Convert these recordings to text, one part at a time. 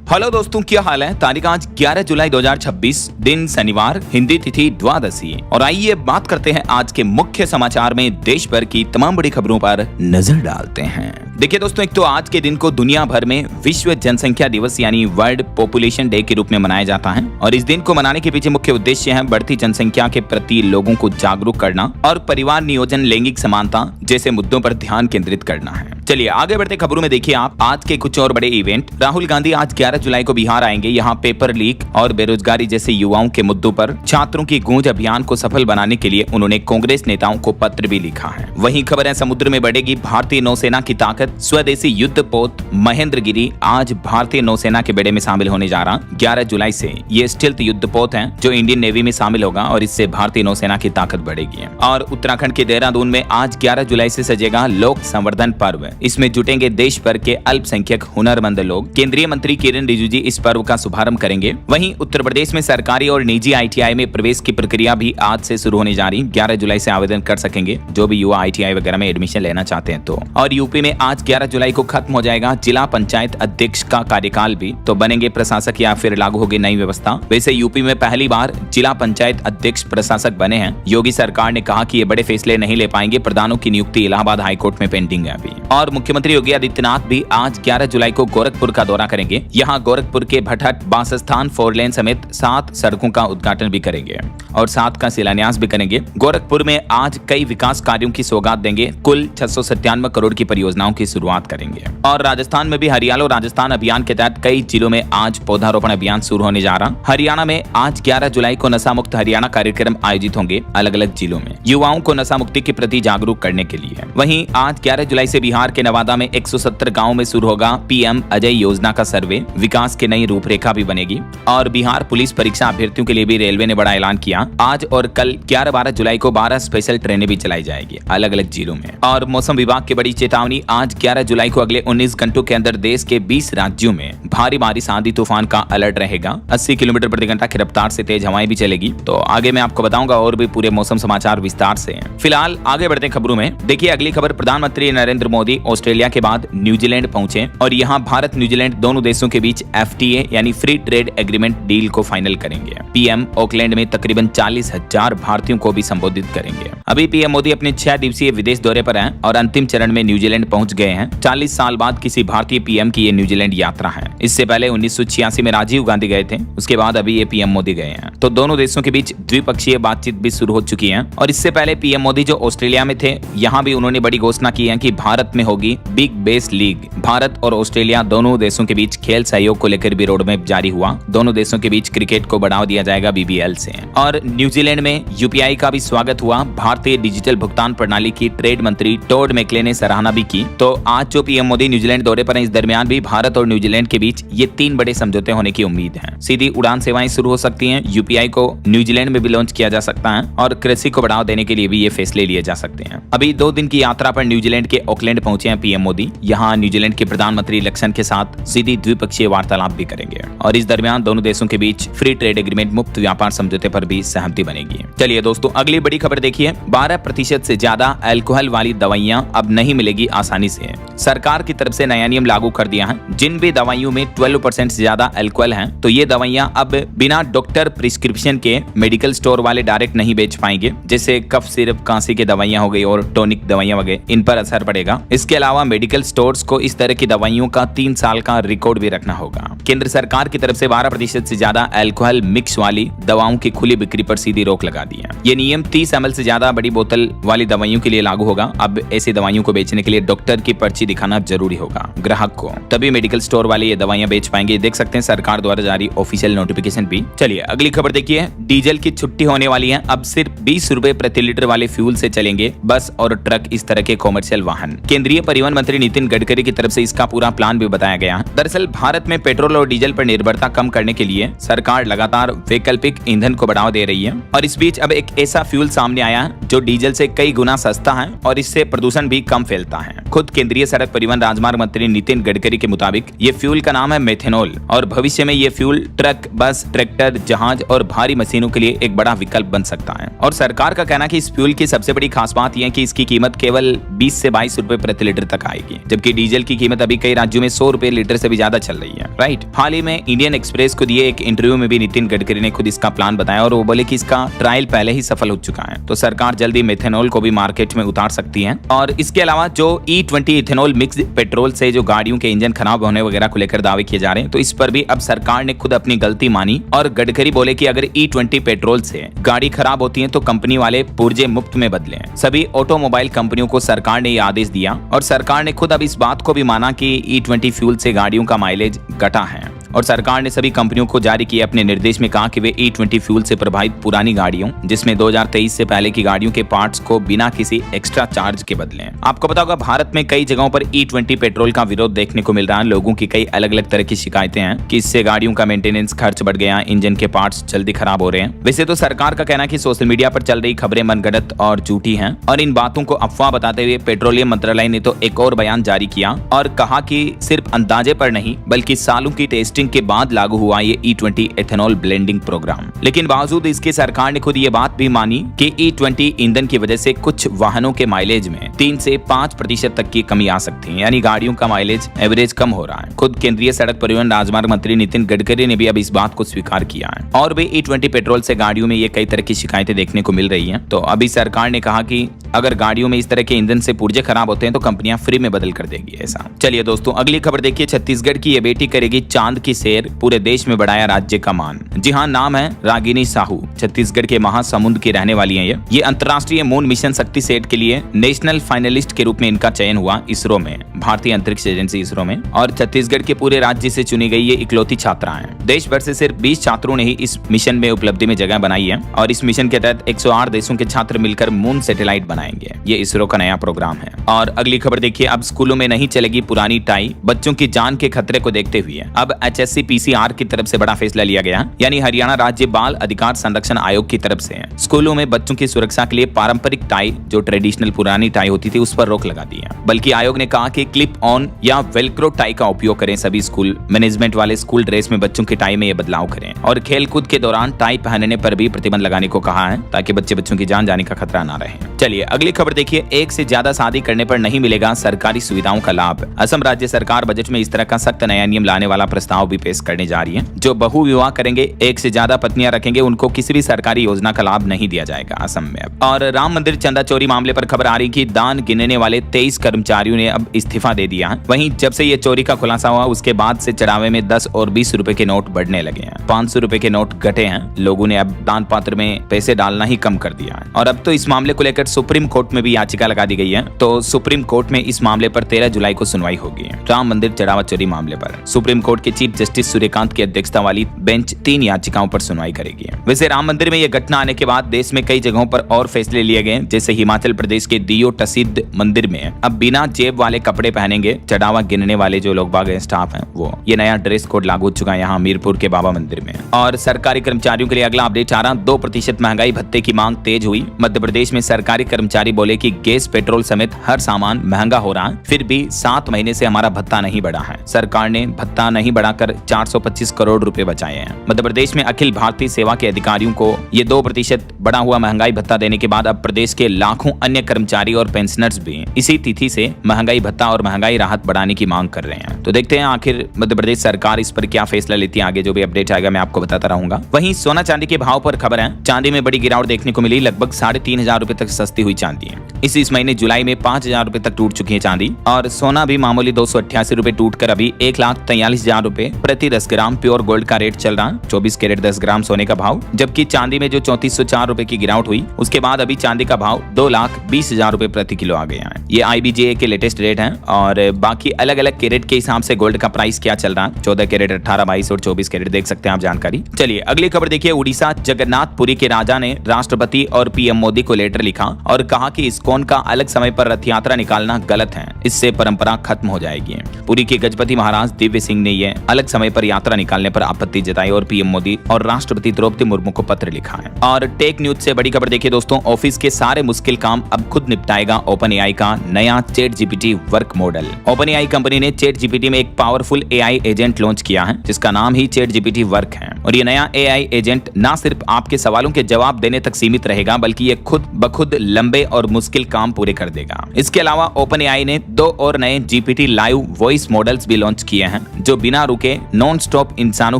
Hello दोस्तों, क्या हाल है। तारीख आज 11 जुलाई 2026, दिन शनिवार, हिंदी तिथि द्वादशी। और आइए बात करते हैं आज के मुख्य समाचार में देश भर की तमाम बड़ी खबरों पर नजर डालते हैं। देखिए दोस्तों, एक तो आज के दिन को दुनिया भर में विश्व जनसंख्या दिवस यानी वर्ल्ड पॉपुलेशन डे के रूप में मनाया जाता है। और इस दिन को मनाने के पीछे मुख्य उद्देश्य है बढ़ती जनसंख्या के प्रति लोगों को जागरूक करना और परिवार नियोजन, लैंगिक समानता जैसे मुद्दों पर ध्यान केंद्रित करना है। चलिए आगे बढ़ते खबरों में देखिए आप आज के कुछ और बड़े इवेंट। राहुल गांधी आज 11 जुलाई को बिहार आएंगे। यहाँ पेपर लीक और बेरोजगारी जैसे युवाओं के मुद्दों पर छात्रों की गूंज अभियान को सफल बनाने के लिए उन्होंने कांग्रेस नेताओं को पत्र भी लिखा है। वहीं खबर है समुद्र में बढ़ेगी भारतीय नौसेना की ताकत। स्वदेशी युद्धपोत महेंद्रगिरी आज भारतीय नौसेना के बेड़े में शामिल होने जा रहा। 11 जुलाई से ये स्टील्थ युद्धपोत है जो इंडियन नेवी में शामिल होगा और इससे भारतीय नौसेना की ताकत बढ़ेगी। और उत्तराखंड के देहरादून में आज 11 जुलाई से सजेगा लोक संवर्धन पर्व। इसमें जुटेंगे देश भर के अल्पसंख्यक हुनरमंद लोग। केंद्रीय मंत्री किरण रिजिजू इस पर्व का शुभारंभ करेंगे। वहीं उत्तर प्रदेश में सरकारी और निजी ITI में प्रवेश की प्रक्रिया भी आज से शुरू होने जा रही। 11 जुलाई से आवेदन कर सकेंगे जो भी युवा ITI वगैरह में एडमिशन लेना चाहते हैं तो। और यूपी में आज 11 जुलाई को खत्म हो जाएगा जिला पंचायत अध्यक्ष का कार्यकाल भी, तो बनेंगे प्रशासक या फिर लागू होगी नई व्यवस्था। वैसे यूपी में पहली बार जिला पंचायत अध्यक्ष प्रशासक बने हैं। योगी सरकार ने कहा कि ये बड़े फैसले नहीं ले पाएंगे। प्रधानों की नियुक्ति इलाहाबाद हाईकोर्ट में पेंडिंग है अभी। और मुख्यमंत्री योगी आदित्यनाथ भी आज 11 जुलाई को गोरखपुर का दौरा करेंगे। यहाँ गोरखपुर के भटहट बासस्थान 4 लेन समेत 7 सड़कों का उद्घाटन भी करेंगे और 7 का शिलान्यास भी करेंगे। गोरखपुर में आज कई विकास कार्यों की सौगात देंगे। कुल 697 करोड़ की परियोजनाओं की शुरुआत करेंगे। और राजस्थान में भी हरियालो राजस्थान अभियान के तहत कई जिलों में आज पौधारोपण अभियान शुरू होने जा रहा। हरियाणा में आज 11 जुलाई को नशा मुक्त हरियाणा कार्यक्रम आयोजित होंगे अलग अलग जिलों में युवाओं को नशा मुक्ति के प्रति जागरूक करने के लिए। वहीं आज 11 जुलाई से बिहार के नवादा में 170 गाँव में शुरू होगा PM अजय योजना का सर्वे। विकास की नई रूपरेखा भी बनेगी। और बिहार पुलिस परीक्षा अभ्यर्थियों के लिए भी रेलवे ने बड़ा ऐलान किया। आज और कल 11-12 जुलाई को 12 स्पेशल ट्रेनें भी चलाई जाएगी अलग अलग जिलों में। और मौसम विभाग की बड़ी चेतावनी, आज 11 जुलाई को अगले 19 घंटों के अंदर देश के 20 राज्यों में भारी बारिश आंधी तूफान का अलर्ट रहेगा। 80 किलोमीटर प्रति घंटा की रफ्तार से तेज हवाएं भी चलेगी। तो आगे मैं आपको बताऊंगा और भी पूरे मौसम समाचार विस्तार से। फिलहाल आगे बढ़ते खबरों में देखिए अगली खबर। प्रधानमंत्री नरेंद्र मोदी ऑस्ट्रेलिया के बाद न्यूजीलैंड पहुंचे और यहाँ भारत न्यूजीलैंड दोनों देशों के बीच FTA यानी फ्री ट्रेड एग्रीमेंट डील को फाइनल करेंगे। PM ऑकलैंड में तकरीबन 40,000 भारतीयों को भी संबोधित करेंगे। अभी PM मोदी अपने 6 दिवसीय विदेश दौरे पर हैं और अंतिम चरण में न्यूजीलैंड पहुंच गए हैं। 40 साल बाद किसी भारतीय PM की ये न्यूजीलैंड यात्रा है। इससे पहले 1986 में राजीव गांधी गए थे, उसके बाद अभी ये PM मोदी गए हैं। तो दोनों देशों के बीच द्विपक्षीय बातचीत भी शुरू हो चुकी है। और इससे पहले PM मोदी जो ऑस्ट्रेलिया में थे, यहाँ भी उन्होंने बड़ी घोषणा की है कि भारत में होगी बिग बेस लीग। भारत और ऑस्ट्रेलिया दोनों देशों के बीच खेल सहयोग को लेकर भी रोडमैप जारी हुआ। दोनों देशों के बीच क्रिकेट को बढ़ावा दिया जाएगा BBL से। और न्यूजीलैंड में UPI का भी स्वागत हुआ। भारतीय डिजिटल भुगतान प्रणाली की ट्रेड मंत्री टॉड मैकले ने सराहना भी की। तो आज जो PM मोदी न्यूजीलैंड दौरे पर हैं, इस दरमियान भी भारत और न्यूजीलैंड के बीच ये 3 बड़े समझौते होने की उम्मीद है। सीधी उड़ान सेवाएं शुरू हो सकती हैं। UPI को न्यूजीलैंड में भी लॉन्च किया जा सकता है और कृषि को बढ़ावा देने के लिए भी ये फैसले लिए जा सकते हैं। अभी 2 दिन की यात्रा पर न्यूजीलैंड के ऑकलैंड पहुंचे हैं PM मोदी। यहाँ न्यूजीलैंड के प्रधानमंत्री लक्षण के साथ सीधी द्विपक्षीय वार्तालाप भी करेंगे। और इस दरमियान दोनों देशों के बीच फ्री ट्रेड एग्रीमेंट मुक्त व्यापार समझौते पर भी सहमति बनेगी। चलिए दोस्तों अगली बड़ी खबर देखिए। 12% से ज्यादा अल्कोहल वाली दवाइयां अब नहीं मिलेगी आसानी से। सरकार की तरफ से नया नियम लागू कर दिया है। जिन भी दवाइयों में 12% से ज्यादा अल्कोहल है तो ये दवाइयां अब बिना डॉक्टर प्रिस्क्रिप्शन के मेडिकल स्टोर वाले डायरेक्ट नहीं बेच पाएंगे। जैसे कफ सिरप, खांसी की दवाइयां हो गई और टॉनिक दवाइयां वगैरह, इन पर असर पड़ेगा। इसके अलावा मेडिकल स्टोर्स को इस तरह की दवाइयों का 3 साल का रिकॉर्ड भी रखना होगा। केंद्र सरकार की तरफ से 12% से ज्यादा अल्कोहल मिक्स वाली दवाओं की खुली बिक्री पर सीधी रोक लगा दी है। ये नियम 30 ml से ज्यादा बड़ी बोतल वाली दवाइयों के लिए लागू होगा। अब ऐसी दवाइयों को बेचने के लिए डॉक्टर की पर्ची दिखाना जरूरी होगा ग्राहक को, तभी मेडिकल स्टोर वाले ये दवाइयां बेच पाएंगे। देख सकते हैं सरकार द्वारा जारी ऑफिशियल नोटिफिकेशन भी। चलिए अगली खबर देखिए। डीजल की छुट्टी होने वाली है। अब सिर्फ 20 रुपए प्रति लीटर वाले फ्यूल से चलेंगे बस और ट्रक, इस तरह के कॉमर्शियल वाहन। केंद्रीय परिवहन मंत्री नितिन गडकरी की तरफ से इसका पूरा प्लान भी बताया गया है। दरअसल भारत में पेट्रोल और डीजल पर निर्भरता कम करने के लिए सरकार लगातार वैकल्पिक ईंधन को बढ़ावा दे रही है। और इस बीच अब एक ऐसा फ्यूल सामने आया है जो डीजल से कई गुना सस्ता है और इससे प्रदूषण भी कम फैलता है। खुद केंद्रीय सड़क परिवहन राजमार्ग मंत्री नितिन गडकरी के मुताबिक ये फ्यूल का नाम है मेथेनॉल और भविष्य में ये फ्यूल ट्रक, बस, ट्रैक्टर, जहाज और भारी मशीनों के लिए एक बड़ा विकल्प बन सकता है। और सरकार का कहना है कि इस फ्यूल की सबसे बड़ी खास बात यह है कि इसकी कीमत केवल 20 से 22 रुपए प्रति लीटर तक आएगी, जबकि डीजल की कीमत अभी कई राज्यों में 100 रुपए लीटर से भी ज्यादा चल रही है। राइट। हाल ही में इंडियन एक्सप्रेस को दिए एक इंटरव्यू में भी नितिन गडकरी ने खुद इसका प्लान बताया और वो बोले कि इसका ट्रायल पहले ही सफल हो चुका है, तो सरकार जल्दी मेथेनॉल को भी मार्केट में उतार सकती है। और इसके अलावा जो E20 इथेनॉल मिक्स पेट्रोल से जो गाड़ियों के इंजन खराब होने वगैरह को लेकर दावे किए जा रहे हैं, तो इस पर भी अब सरकार ने खुद अपनी गलती मानी और गडकरी बोले कि अगर E20 पेट्रोल से गाड़ी खराब होती है तो कंपनी वाले पुर्जे मुफ्त में बदलें। सभी ऑटोमोबाइल कंपनियों को सरकार ने यह आदेश दिया और सरकार ने खुद अब इस बात को भी माना कि E20 फ्यूल से गाड़ियों का माइलेज घटा है और सरकार ने सभी कंपनियों को जारी किए अपने निर्देश में कहा कि वे E20 फ्यूल से प्रभावित पुरानी गाड़ियों, जिसमें 2023 से पहले की गाड़ियों के पार्ट्स को बिना किसी एक्स्ट्रा चार्ज के बदलें। आपको पता होगा भारत में कई जगहों पर E20 पेट्रोल का विरोध देखने को मिल रहा है। लोगों की कई अलग अलग तरह की शिकायतें हैं कि इससे गाड़ियों का मेंटेनेंस खर्च बढ़ गया, इंजन के पार्ट्स जल्दी खराब हो रहे हैं। वैसे तो सरकार का कहना है कि सोशल मीडिया पर चल रही खबरें मनगढ़ंत और झूठी हैं और इन बातों को अफवाह बताते हुए पेट्रोलियम मंत्रालय ने तो एक और बयान जारी किया और कहा कि सिर्फ अंदाजे पर नहीं बल्कि सालों की टेस्टिंग के बाद लागू हुआ ये E20 एथेनॉल ब्लेंडिंग प्रोग्राम। लेकिन बावजूद इसके सरकार ने खुद ये बात भी मानी कि E20 ईंधन की वजह से कुछ वाहनों के माइलेज में 3 से 5% तक की कमी आ सकती है, यानी गाड़ियों का माइलेज एवरेज कम हो रहा है। खुद केंद्रीय सड़क परिवहन राजमार्ग मंत्री नितिन गडकरी ने भी अब इस बात को स्वीकार किया है और भी E20 पेट्रोल से गाड़ियों में ये कई तरह की शिकायतें देखने को मिल रही है। तो अभी सरकार ने कहा कि अगर गाड़ियों में इस तरह के ईंधन से पुर्जे खराब होते हैं तो कंपनियां फ्री में बदल कर देगी ऐसा। चलिए दोस्तों, अगली खबर देखिए। छत्तीसगढ़ की ये बेटी करेगी चांद की सैर, पूरे देश में बढ़ाया राज्य का मान। जी हाँ, नाम है रागिनी साहू। छत्तीसगढ़ के महासमुंद की रहने वाली है ये अंतर्राष्ट्रीय मून मिशन शक्ति सेट के लिए नेशनल फाइनलिस्ट के रूप में इनका चयन हुआ इसरो में, भारतीय अंतरिक्ष एजेंसी इसरो में। और छत्तीसगढ़ के पूरे राज्य से चुनी गई ये इकलौती छात्रा है। देश भर से सिर्फ 20 छात्रों ने ही इस मिशन में उपलब्धि में जगह बनाई है और इस मिशन के तहत 108 देशों के छात्र मिलकर मून सैटेलाइट बनाएंगे। ये इसरो का नया प्रोग्राम है। और अगली खबर देखिए। अब स्कूलों में नहीं चलेगी पुरानी टाई, बच्चों की जान के खतरे को देखते हुए अब HSC PCR की तरफ से बड़ा फैसला लिया गया, यानी हरियाणा राज्य बाल अधिकार संरक्षण आयोग की तरफ से स्कूलों में बच्चों की सुरक्षा के लिए पारंपरिक टाई, जो ट्रेडिशनल पुरानी टाई होती थी, उस पर रोक लगा दी है। बल्कि आयोग ने कहा कि क्लिप ऑन या वेलक्रो टाई का उपयोग करें। सभी स्कूल मैनेजमेंट वाले स्कूल ड्रेस में बच्चों की टाई में ये बदलाव करें और खेलकूद के दौरान टाई पहनने पर भी प्रतिबंध लगाने को कहा है ताकि बच्चों की जान जाने का खतरा ना रहे। चलिए अगली खबर देखिए। एक से ज्यादा शादी करने पर नहीं मिलेगा सरकारी सुविधाओं का लाभ। असम राज्य सरकार बजट में इस तरह का सख्त नया नियम लाने वाला प्रस्ताव भी पेश करने जा रही है। जो बहु विवाह करेंगे, एक से ज्यादा पत्नियां रखेंगे, उनको किसी भी सरकारी योजना का लाभ नहीं दिया जाएगा असम में। और राम मंदिर चंदा चोरी मामले पर खबर आ रही कि दान गिनने वाले 23 कर्मचारियों ने अब इस्तीफा दे दिया है। वहीं जब से ये चोरी का खुलासा हुआ उसके बाद से चढ़ावे में 10 और 20 रुपए के नोट बढ़ने लगे हैं। 500 रुपए के नोट घटे हैं। लोगों ने अब दान पात्र में पैसे डालना ही कम कर दिया है। और अब तो इस मामले को लेकर सुप्रीम कोर्ट में भी याचिका लगा दी गई है। तो सुप्रीम कोर्ट में इस मामले पर 13 जुलाई को सुनवाई होगी। राम मंदिर चढ़ावा चोरी मामले पर सुप्रीम कोर्ट के चीफ जस्टिस सूर्यकांत की अध्यक्षता वाली बेंच 3 याचिकाओं पर सुनवाई करेगी। वैसे राम मंदिर में यह घटना आने के बाद देश में कई जगहों पर और फैसले लिए गए, जैसे हिमाचल प्रदेश के दियो टसिद्ध मंदिर में अब बिना जेब वाले कपड़े पहनेंगे चढ़ावा गिनने वाले जो लोग बाग स्टाफ हैं वो। ये नया ड्रेस कोड लागू हो चुका है यहाँ हमीरपुर के बाबा मंदिर में। और सरकारी कर्मचारियों के लिए अगला अपडेट आ रहा, 2% महंगाई भत्ते की मांग तेज हुई। मध्य प्रदेश में सरकारी कर्मचारी बोले कि गैस, पेट्रोल समेत हर सामान महंगा हो रहा है, फिर भी 7 महीने से हमारा भत्ता नहीं बढ़ा है। सरकार ने भत्ता नहीं बढ़ाकर 425 करोड़ रुपए बचाए हैं। मध्य प्रदेश में अखिल भारतीय सेवा के अधिकारियों को ये 2% बढ़ा हुआ महंगाई भत्ता देने के बाद अब प्रदेश के लाखों अन्य कर्मचारी और पेंशनर्स भी इसी तिथि से महंगाई भत्ता और महंगाई राहत बढ़ाने की मांग कर रहे हैं। तो देखते हैं आखिर मध्य प्रदेश सरकार इस पर क्या फैसला लेती है। आगे जो भी अपडेट आएगा मैं आपको बताता रहूंगा। वहीं सोना चांदी के भाव पर खबर है। चांदी में बड़ी गिरावट देखने को मिली। लगभग 3,500 रुपए तक सस्ती हुई चांदी है। इस महीने जुलाई में 5,000 रुपए तक टूट चुकी है चांदी। और सोना भी मामूली 288 रुपए टूट कर अभी 1,43,000 रुपए प्रति 10 ग्राम प्योर गोल्ड का रेट चल रहा है। 24 कैरेट 10 ग्राम सोने का भाव। जबकि चांदी में जो 3404 रुपए की गिरावट हुई उसके बाद अभी चांदी का भाव 2,20,000 रुपए प्रति किलो आ गया है। ये IBJ के लेटेस्ट रेट है। और बाकी अलग अलग कैरेट के हिसाब से गोल्ड का प्राइस क्या चल रहा है, 14 कैरेट, 18, 22 और 24 कैरेट देख सकते हैं आप जानकारी। चलिए अगली खबर देखिए। उड़ीसा जगन्नाथपुरी के राजा ने राष्ट्रपति और PM मोदी को लेटर लिखा और कहा कि इस्कॉन का अलग समय पर रथ यात्रा निकालना गलत है, इससे परंपरा खत्म हो जाएगी। पुरी के गजपति महाराज दिव्य सिंह ने यह अलग समय पर यात्रा निकालने पर आपत्ति जताई और PM मोदी और राष्ट्रपति द्रौपदी मुर्मू को पत्र लिखा है। और टेक न्यूज से बड़ी खबर देखिए दोस्तों। ऑफिस के सारे मुश्किल काम अब खुद निपटाएगा ओपन एआई का नया chat GPT work model. Open AI company ने चैट जीपीटी में एक पावरफुल एआई एजेंट लॉन्च किया है जिसका नाम ही चैट जीपीटी वर्क है। और ये नया एआई एजेंट ना सिर्फ आपके सवालों के जवाब देने तक सीमित रहेगा बल्कि ये खुद ब खुद लंबे और मुश्किल काम पूरे कर देगा। इसके अलावा ओपन एआई ने 2 और नए जीपीटी लाइव वॉइस मॉडल्स भी लॉन्च किए हैं जो बिना रुके नॉन स्टॉप इंसानों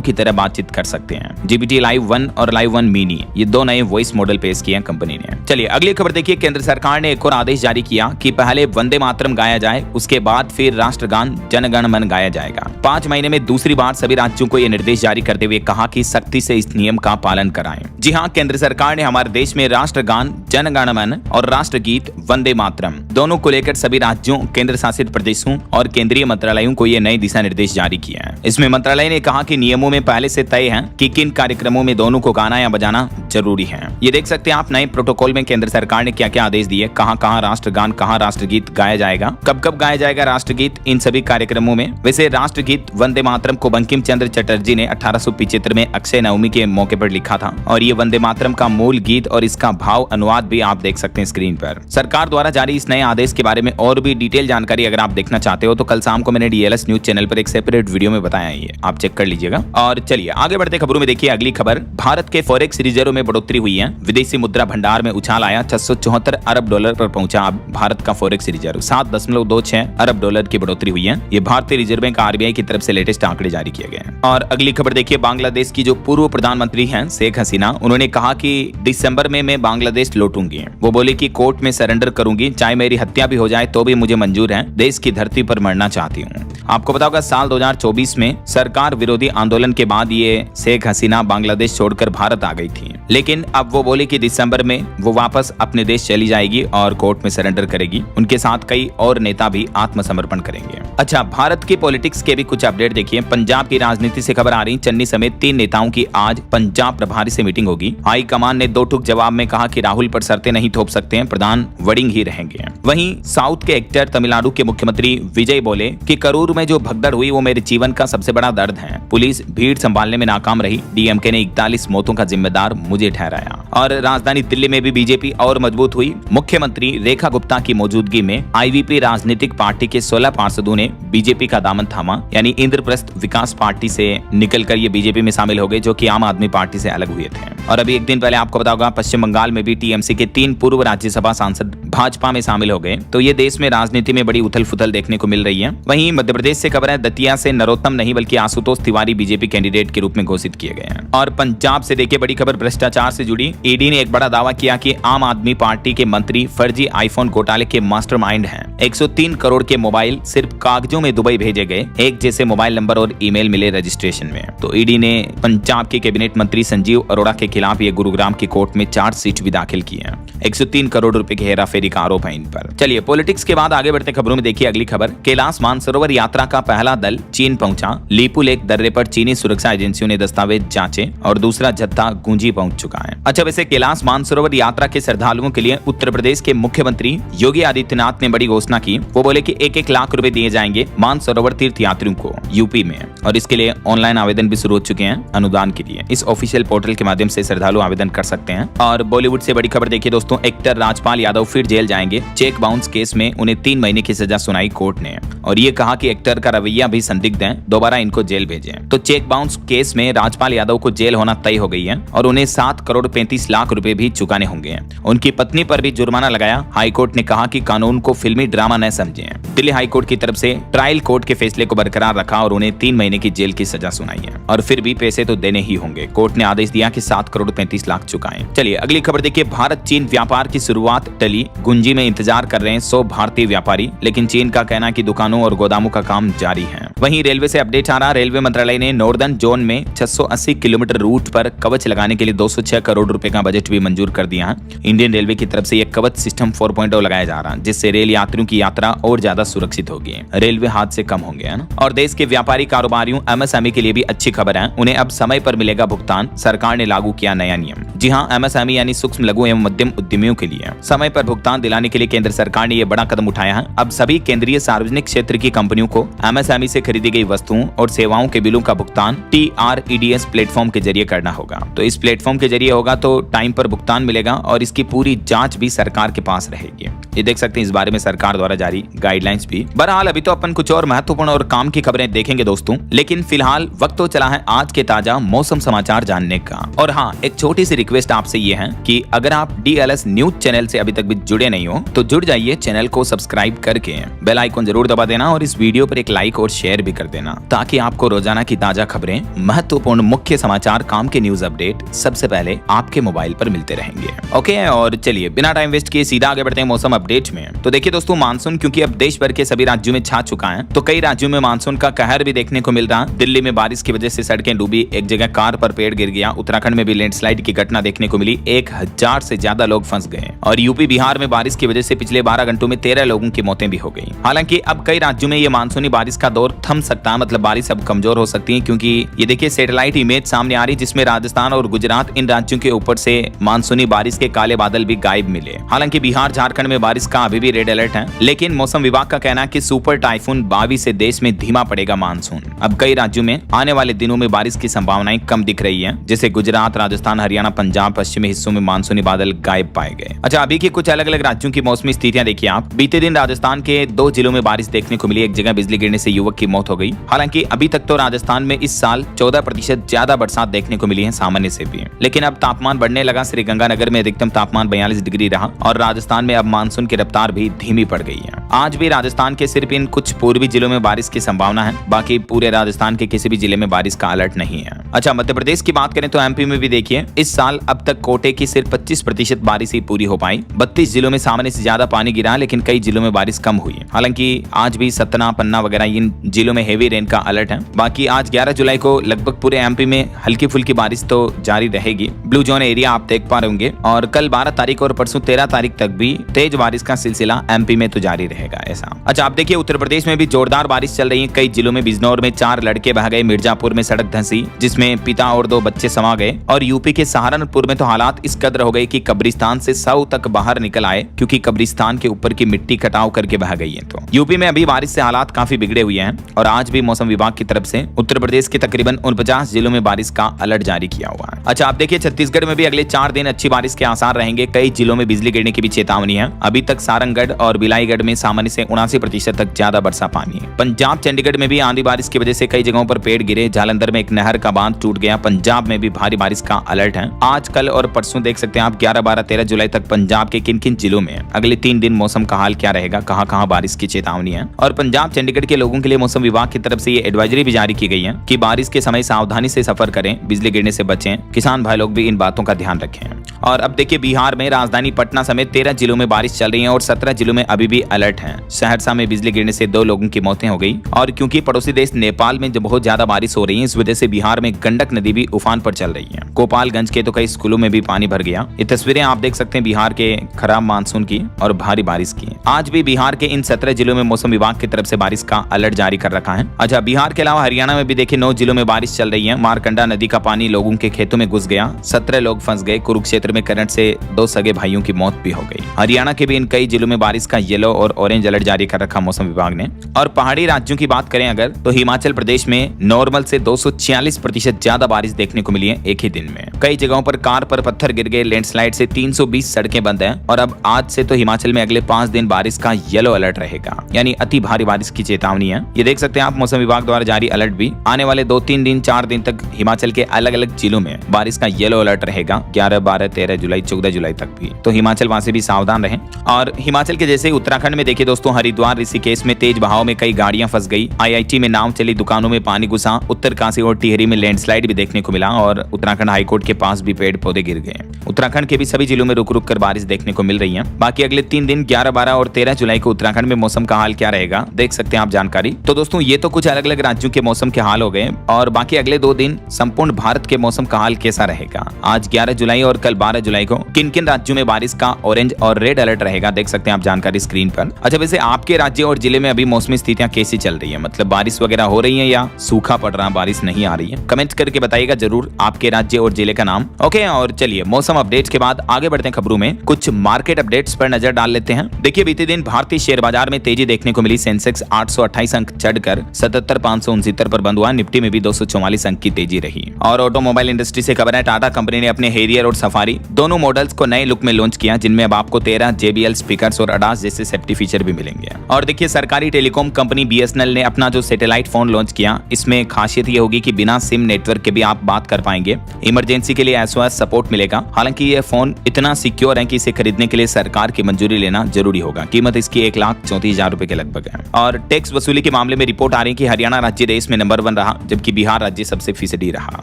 की तरह बातचीत कर सकते हैं। जीपीटी लाइव 1 और लाइव 1 मिनी, ये 2 नए वॉइस मॉडल पेश किए हैं कंपनी ने। चलिए अगली खबर देखिए। केंद्र सरकार ने एक और आदेश जारी किया कि पहले वंदे मातरम गाया जाए, उसके बाद फिर राष्ट्रगान जन गण मन गाया जाएगा। 5 महीने में दूसरी बार सभी राज्यों को यह निर्देश जारी करते हुए कहा कि सख्ती से इस नियम का पालन कराएं। जी हां, केंद्र सरकार ने हमारे देश में राष्ट्रगान जन गण मन और राष्ट्रगीत वंदे मातरम दोनों को लेकर सभी राज्यों, केंद्र शासित प्रदेशों और केंद्रीय मंत्रालयों को ये नए दिशा निर्देश जारी किए हैं। इसमें मंत्रालय ने कहा कि नियमों में पहले से तय है कि किन कार्यक्रमों में दोनों को गाना या बजाना जरूरी है। ये देख सकते हैं आप नए प्रोटोकॉल में केंद्र सरकार ने क्या क्या आदेश दिए, कहां राष्ट्रगान, कहां राष्ट्रगीत गाया जाएगा, कब गाया जाएगा राष्ट्रगीत इन सभी कार्यक्रमों में। वैसे राष्ट्रगीत वंदे मातरम को बंकिम चंद्र चटर्जी ने 1875 में अक्षय नवमी के मौके पर लिखा था और ये वंदे मातरम का मूल गीत और इसका भाव अनुवाद भी आप देख सकते हैं स्क्रीन पर। सरकार द्वारा जारी इस नए आदेश के बारे में और भी डिटेल जानकारी अगर आप देखना चाहते हो तो कल शाम को मैंने डीएलएस न्यूज चैनल पर एक सेपरेट वीडियो में बताया है, आप चेक कर लीजिएगा। और चलिए आगे बढ़ते खबरों में देखिए अगली खबर। भारत के फॉरेक्स रिजर्व में बढ़ोतरी हुई है, विदेशी मुद्रा भंडार में उछाल आया, 674 अरब डॉलर पर पहुंचा भारत का फॉरेक्स रिजर्व। 7.26 अरब डॉलर की बढ़ोतरी हुई है। ये भारतीय रिजर्व बैंक आरबीआई की तरफ से लेटेस्ट आंकड़े जारी किए गए हैं। और अगली खबर देखिए, बांग्लादेश की जो पूर्व प्रधानमंत्री हैं शेख हसीना, उन्होंने कहा कि दिसंबर में मैं बांग्लादेश लौटूंगी। वो बोले कि कोर्ट में सरेंडर करूंगी, चाहे मेरी हत्या भी हो जाए तो भी मुझे मंजूर है, देश की धरती पर मरना चाहती हूँ। आपको पता होगा साल 2024 में सरकार विरोधी आंदोलन के बाद ये शेख हसीना बांग्लादेश छोड़कर भारत आ गई थी, लेकिन अब वो बोले कि दिसंबर में वो वापस अपने देश चली जाएगी और कोर्ट में सरेंडर करेगी। उनके साथ कई और नेता भी आत्मसमर्पण करेंगे। अच्छा, भारत की पॉलिटिक्स के भी कुछ अपडेट देखिए। पंजाब की राजनीति से खबर आ रही, चन्नी समेत 3 नेताओं की आज पंजाब प्रभारी से मीटिंग होगी। हाईकमान ने 2 टूक जवाब में कहा कि राहुल पर शर्तें नहीं थोप सकते हैं, प्रधान वडिंग ही रहेंगे। वहीं साउथ के एक्टर तमिलनाडु के मुख्यमंत्री विजय बोले कि करूर में जो भगदड़ हुई वो मेरे जीवन का सबसे बड़ा दर्द है। पुलिस भीड़ संभालने में नाकाम रही, डीएमके ने 41 मौतों का जिम्मेदार मुझे ठहराया। और राजधानी दिल्ली में भी बीजेपी और मजबूत हुई। मुख्यमंत्री रेखा गुप्ता की मौजूदगी में आईवीपी राजनीतिक पार्टी के 16 पार्षदों ने बीजेपी का दामन थामा, यानी इंद्रप्रस्थ विकास पार्टी से निकलकर ये बीजेपी में शामिल हो गए जो कि आम आदमी पार्टी से अलग हुए थे। और अभी एक दिन पहले आपको पता होगा पश्चिम बंगाल में भी टीएमसी के 3 पूर्व राज्यसभा सांसद भाजपा में शामिल हो गए। तो ये देश में राजनीति में बड़ी उथल फुथल देखने को मिल रही है। वहीं मध्य प्रदेश से खबर है, दतिया से नरोत्तम नहीं बल्कि आशुतोष तिवारी बीजेपी कैंडिडेट के रूप में घोषित किए गए हैं। और पंजाब से देखिए बड़ी खबर भ्रष्टाचार से जुड़ी। ईडी ने एक बड़ा दावा किया कि आम आदमी पार्टी के मंत्री फर्जी आईफोन घोटाले के मास्टरमाइंड हैं। 103 करोड़ के मोबाइल सिर्फ कागजों में दुबई भेजे गए, एक जैसे मोबाइल नंबर और ईमेल मिले रजिस्ट्रेशन में। तो ईडी ने पंजाब के कैबिनेट मंत्री संजीव अरोड़ा के खिलाफ ये गुरुग्राम की कोर्ट में चार्जशीट भी दाखिल की है। 103 करोड़ रुपए की हेराफेरी का आरोप है इन पर। चलिए पॉलिटिक्स के बाद आगे बढ़ते खबरों में देखिए अगली खबर। कैलाश मानसरोवर यात्रा का पहला दल चीन पहुंचा। लीपू लेक दर्रे पर चीनी सुरक्षा एजेंसियों ने दस्तावेज जांचे और दूसरा जत्था गुंजी पहुंच चुका है। अच्छा, वैसे कैलाश मानसरोवर यात्रा के श्रद्धालुओं के लिए उत्तर प्रदेश के मुख्यमंत्री योगी आदित्यनाथ ने बड़ी घोषणा की। वो बोले कि 1-1 लाख रुपए दिए जाएंगे मानसरोवर तीर्थ यात्रियों को यूपी में, और इसके लिए ऑनलाइन आवेदन भी शुरू हो चुके हैं अनुदान के लिए। इस ऑफिशियल पोर्टल के माध्यम से श्रद्धालु आवेदन कर सकते हैं। और बॉलीवुड से बड़ी खबर देखिए दोस्तों, एक्टर राजपाल यादव फिर जेल जाएंगे। चेक बाउंस केस में उन्हें 3 महीने की सजा सुनाई कोर्ट ने, और ये कहा कि एक्टर का रवैया भी संदिग्ध है, दोबारा इनको जेल भेजें। तो चेक बाउंस केस में राजपाल यादव को जेल होना तय हो गई है और उन्हें 7 करोड़ 35 लाख रुपए भी चुकाने होंगे। उनकी पत्नी पर भी जुर्माना लगाया। हाईकोर्ट ने कहा कि कानून को फिल्मी ड्रामा न समझें। दिल्ली हाईकोर्ट की तरफ से ट्रायल कोर्ट के फैसले को बरकरार रखा और उन्हें 3 महीने की जेल की सजा सुनाई है, और फिर भी पैसे तो देने ही होंगे। कोर्ट ने आदेश दिया कि 7 करोड़ 35 लाख चुकाएं। चलिए अगली खबर देखिए। भारत चीन व्यापार की शुरुआत टली, गुंजी में इंतजार कर रहे हैं 100 भारतीय व्यापारी, लेकिन चीन का कहना है कि दुकानों और गोदामों का काम जारी है। वहीं रेलवे से अपडेट आ रहा, रेलवे मंत्रालय ने नॉर्दर्न जोन में 680 किलोमीटर रूट पर कवच लगाने के लिए 206 करोड़ रुपए का बजट भी मंजूर कर दिया है। इंडियन रेलवे की तरफ से यह कवच सिस्टम 4.0 लगाया जा रहा है, जिससे रेल यात्रियों की यात्रा और ज्यादा सुरक्षित होगी, रेलवे हादसे कम होंगे, है ना। और देश के व्यापारी कारोबारियों एमएसएमई के लिए भी अच्छी खबर है, उन्हें अब समय पर मिलेगा भुगतान। सरकार ने लागू किया नया नियम। जी हाँ, एमएसएमई यानी सूक्ष्म लघु एवं मध्यम उद्यमियों के लिए समय पर भुगतान दिलाने के लिए केंद्र सरकार ने यह बड़ा कदम उठाया है। अब सभी केंद्रीय सार्वजनिक क्षेत्र की कंपनियों को एमएसएमई से खरीदी गई वस्तुओं और सेवाओं के बिलों का भुगतान TREDS प्लेटफॉर्म के जरिए करना होगा। तो इस प्लेटफॉर्म के जरिए होगा तो को टाइम पर भुगतान मिलेगा और इसकी पूरी जांच भी सरकार के पास रहेगी। ये देख सकते हैं इस बारे में सरकार द्वारा जारी गाइडलाइंस भी। बहरहाल अभी तो अपन कुछ और महत्वपूर्ण और काम की खबरें देखेंगे दोस्तों, लेकिन फिलहाल वक्त तो चला है आज के ताजा मौसम समाचार जानने का। और हाँ, एक छोटी सी रिक्वेस्ट आपसे ये है कि अगर आप DLS न्यूज चैनल से अभी तक भी जुड़े नहीं हो तो जुड़ जाइए, चैनल को सब्सक्राइब करके बेल आइकन जरूर दबा देना और इस वीडियो पर एक लाइक और शेयर भी कर देना, ताकि आपको रोजाना की ताजा खबरें, महत्वपूर्ण मुख्य समाचार, काम के न्यूज अपडेट सबसे पहले आपके मोबाइल पर मिलते रहेंगे। ओके, और चलिए बिना टाइम वेस्ट किए सीधा आगे बढ़ते हैं मौसम अपडेट में। तो देखिए दोस्तों, मानसून क्योंकि अब देश भर के सभी राज्यों में छा चुका है, तो कई राज्यों में मानसून का कहर भी देखने को मिल रहा। दिल्ली में बारिश की वजह से सड़कें डूबी, एक जगह कार पर पेड़ गिर गया। उत्तराखंड में भी लैंडस्लाइड की घटना देखने को मिली, 1000 से ज्यादा लोग फंस गए। और यूपी बिहार में बारिश की वजह से पिछले 12 घंटों में 13 लोगों की मौतें भी हो गई। हालांकि अब कई राज्यों में ये मानसूनी बारिश का दौर थम सकता है, मतलब बारिश अब कमजोर हो सकती है, क्योंकि ये देखिए सैटेलाइट इमेज सामने आ रही जिसमें राजस्थान और गुजरात, इन राज्यों के ऊपर से मानसूनी बारिश के काले बादल भी गायब मिले। हालांकि बिहार झारखंड में बारिश का अभी भी रेड अलर्ट है, लेकिन मौसम विभाग का कहना है कि सुपर टाइफून 22 से देश में धीमा पड़ेगा मानसून। अब कई राज्यों में आने वाले दिनों में बारिश की संभावनाएं कम दिख रही है, जैसे गुजरात, राजस्थान, हरियाणा, पंजाब, पश्चिमी हिस्सों में मानसूनी बादल गायब पाए गए। अच्छा, अभी की कुछ अलग अलग राज्यों की मौसमी स्थितियां देखिए आप। बीते दिन राजस्थान के 2 जिलों में बारिश देखने को मिली, एक जगह बिजली गिरने से युवक की मौत हो गई। हालांकि अभी तक तो राजस्थान में इस साल 14% ज्यादा बरसात देखने को मिली है सामान्य से भी, लेकिन अब तापमान बढ़ने लगा। श्रीगंगानगर में अधिकतम तापमान 42 डिग्री रहा और राजस्थान में अब मानसून की रफ्तार भी धीमी पड़ गई है। आज भी राजस्थान के सिर्फ इन कुछ पूर्वी जिलों में बारिश की संभावना है, बाकी पूरे राजस्थान के किसी भी जिले में बारिश का अलर्ट नहीं है। अच्छा, मध्य प्रदेश की बात करें तो MP में भी देखिए इस साल अब तक कोटे की सिर्फ 25% बारिश ही पूरी हो पाई। 32 जिलों में सामान्य से ज्यादा पानी गिरा, लेकिन कई जिलों में बारिश कम हुई। हालांकि आज भी सतना, पन्ना वगैरह इन जिलों में हेवी रेन का अलर्ट है। बाकी आज 11 जुलाई को लगभग पूरे MP में हल्की फुल्की बारिश तो जारी रहेगी। ब्लू जोन एरिया आप देख पा रहे होंगे, और कल 12 तारीख और परसों 13 तारीख तक भी तेज बारिश का सिलसिला MP में तो जारी रहेगा ऐसा। अच्छा, आप देखिए उत्तर प्रदेश में भी जोरदार बारिश चल रही है। कई जिलों में बिजनौर में 4 लड़के बह गए, मिर्जापुर में सड़क धंसी जिसमें पिता और 2 बच्चे समा गए, और यूपी के सहारनपुर में तो हालात इस कदर हो गए कि कब्रिस्तान से 100 तक बाहर निकल आए, क्योंकि कब्रिस्तान के ऊपर की मिट्टी कटाव करके बह गई है। तो यूपी में अभी बारिश से हालात काफी बिगड़े हुए हैं, और आज भी मौसम विभाग की तरफ से उत्तर प्रदेश के तकरीबन 49 जिलों में बारिश का अलर्ट जारी किया हुआ है। अच्छा, आप देखिए छत्तीसगढ़ में भी अगले 4 दिन अच्छी बारिश के आसार रहेंगे। कई जिलों में बिजली गिरने की भी चेतावनी है। अभी तक सारंगढ़ और बिलाईगढ़ में सामान्य से 79% तक ज्यादा वर्षा पानी है। पंजाब चंडीगढ़ में भी आंधी बारिश की वजह से कई जगहों पर पेड़ गिरे। जालंधर में एक नहर का बांध टूट गया। पंजाब में भी भारी बारिश का अलर्ट है। आज, कल और परसों देख सकते हैं आप 11, 12, 13 जुलाई तक पंजाब के किन किन जिलों में अगले 3 दिन मौसम का हाल क्या रहेगा, कहां कहां बारिश की चेतावनी है। और पंजाब चंडीगढ़ के लोगों के लिए मौसम विभाग की तरफ से ये एडवाइजरी भी जारी की गई है कि बारिश के समय सावधानी से सफर करें, बिजली गिरने से बचें। किसान भाई लोग भी इन बातों का ध्यान रखें। और अब देखिए बिहार में राजधानी पटना समेत 13 जिलों में बारिश चल रही है और 17 जिलों में अभी भी अलर्ट है। सहरसा में बिजली गिरने से 2 लोगों की मौतें हो गई। और क्योंकि पड़ोसी देश नेपाल में बहुत ज्यादा बारिश हो रही है, इस वजह से बिहार में गंडक नदी भी उफान पर चल रही है। गोपालगंज के तो कई स्कूलों में भी पानी भर गया। ये तस्वीरें आप देख सकते हैं बिहार के खराब मानसून की और भारी बारिश की। आज भी बिहार के इन 17 जिलों में मौसम विभाग की तरफ से बारिश का अलर्ट जारी कर रखा है। अच्छा, बिहार के अलावा हरियाणा में भी देखिए 9 जिलों में बारिश चल रही है। मारकंडा नदी का पानी लोगों के खेतों में घुस गया, 17 लोग फंस गए। कुरुक्षेत्र में करंट से 2 सगे भाइयों की मौत भी हो गई। हरियाणा के भी इन कई जिलों में बारिश का येलो और ऑरेंज अलर्ट जारी कर रखा मौसम विभाग ने। और पहाड़ी राज्यों की बात करें अगर, तो हिमाचल प्रदेश में नॉर्मल से 246% ज्यादा बारिश देखने को मिली है एक ही दिन में। कई जगहों पर कार पर पत्थर गिर गए, लैंडस्लाइड से 320 सड़कें बंद हैं। और अब आज से तो हिमाचल में अगले 5 दिन बारिश का येलो अलर्ट रहेगा, यानी अति भारी बारिश की चेतावनी है। ये देख सकते हैं आप मौसम विभाग द्वारा जारी अलर्ट भी। आने वाले 2-3 दिन 4 दिन तक हिमाचल के अलग अलग जिलों में बारिश का येलो अलर्ट रहेगा, 11, 12, 13 जुलाई, 14 जुलाई तक भी। तो हिमाचल वासी भी सावधान रहें। और हिमाचल के जैसे उत्तराखंड में देखिए दोस्तों, हरिद्वार, ऋषिकेश में तेज बहाव में कई गाड़ियां फंस गई। IIT में नाव चली, दुकानों में पानी घुसा। उत्तरकाशी और टिहरी में लैंडस्लाइड भी देखने को मिला और उत्तराखंड हाईकोर्ट के पास भी पेड़ पौधे गिर गए। उत्तराखंड के भी सभी जिलों में रुक रुक कर बारिश देखने को मिल रही है। बाकी अगले 3 दिन 11, 12 और 13 जुलाई को उत्तराखंड में मौसम का हाल क्या रहेगा देख सकते हैं आप जानकारी। तो दोस्तों ये तो कुछ अलग अलग राज्यों के मौसम के हाल हो गए, और बाकी अगले 2 दिन संपूर्ण भारत के मौसम का हाल कैसा रहेगा। आज 11 जुलाई और कल 12 जुलाई को किन किन राज्यों में बारिश का ऑरेंज और रेड अलर्ट रहेगा देख सकते हैं आप जानकारी स्क्रीन पर। अच्छा, वैसे आपके राज्य और जिले में अभी मौसमी स्थितियां कैसी चल रही है, मतलब बारिश वगैरह हो रही है या सूखा पड़ रहा, बारिश नहीं आ रही है? कमेंट करके बताइएगा जरूर आपके राज्य और जिले का नाम। ओके, और चलिए मौसम अपडेट्स के बाद आगे बढ़ते हैं खबरों में। कुछ मार्केट अपडेट्स पर नजर डाल लेते हैं। देखिए बीते दिन भारतीय शेयर बाजार में तेजी देखने को मिली। सेंसेक्स 828 अंक चढ़कर 77,569 पर बंद हुआ। निफ्टी में भी 244 अंक की तेजी रही। और ऑटोमोबाइल इंडस्ट्री से खबर है, टाटा कंपनी ने अपने हैरियर और सफारी सॉरी दोनों मॉडल्स को नए लुक में लॉन्च किया, जिनमें अब आपको 13 JBL स्पीकर्स और ADAS जैसे सेफ्टी फीचर भी मिलेंगे। और देखिए सरकारी टेलीकॉम कंपनी BSNL ने अपना जो सैटेलाइट फोन लॉन्च किया, इसमें खासियत ये होगी कि बिना सिम नेटवर्क के भी आप बात कर पाएंगे। इमरजेंसी के लिए SOS सपोर्ट मिलेगा। हालांकि ये फोन इतना सिक्योर है कि इसे खरीदने के लिए सरकार की मंजूरी लेना जरूरी होगा। कीमत इसकी 1,34,000 रुपए के लगभग है। और टैक्स वसूली के मामले में रिपोर्ट आ रही है कि हरियाणा राज्य देश में नंबर 1 रहा, जबकि बिहार राज्य सबसे फीसदी रहा।